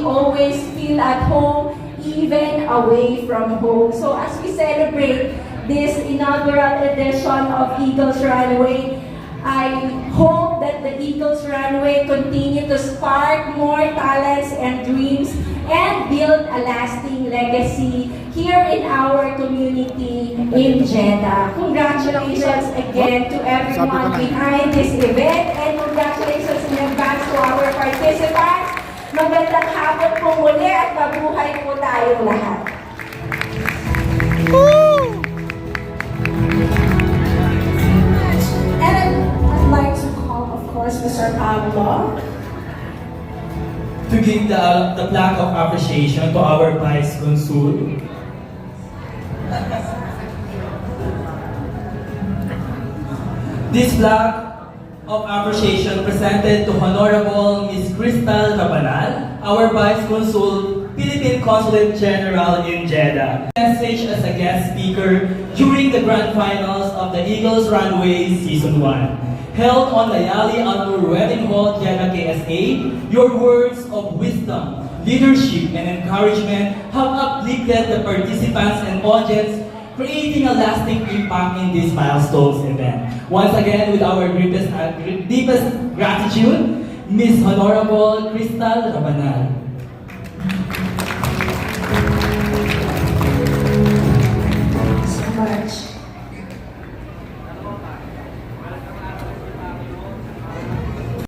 always feel at home, even away from home. So as we celebrate this inaugural edition of Eagles Runway, I hope that the Eagles Runway continue to spark more talents and dreams and build a lasting legacy here in our community in Jeddah. Congratulations again to everyone behind this event, and congratulations in advance to our participants. Magandang hapon po muli at mabuhay po tayong lahat. And I'd like to call, of course, Mr. Pablo to give the plaque of appreciation to our Vice Consul. This plaque of appreciation presented to Honorable Ms. Crystal Rabanal, our Vice Consul, Philippine Consulate General in Jeddah. Message as a guest speaker during the Grand Finals of the Eagles Runway Season 1. Held on Layali Al-Nur Wedding Hall, Jeddah, KSA, your words of wisdom, leadership, and encouragement have uplifted the participants and audience, creating a lasting impact in this milestones event. Once again, with our deepest gratitude, Ms. Honorable Crystal Rabanal.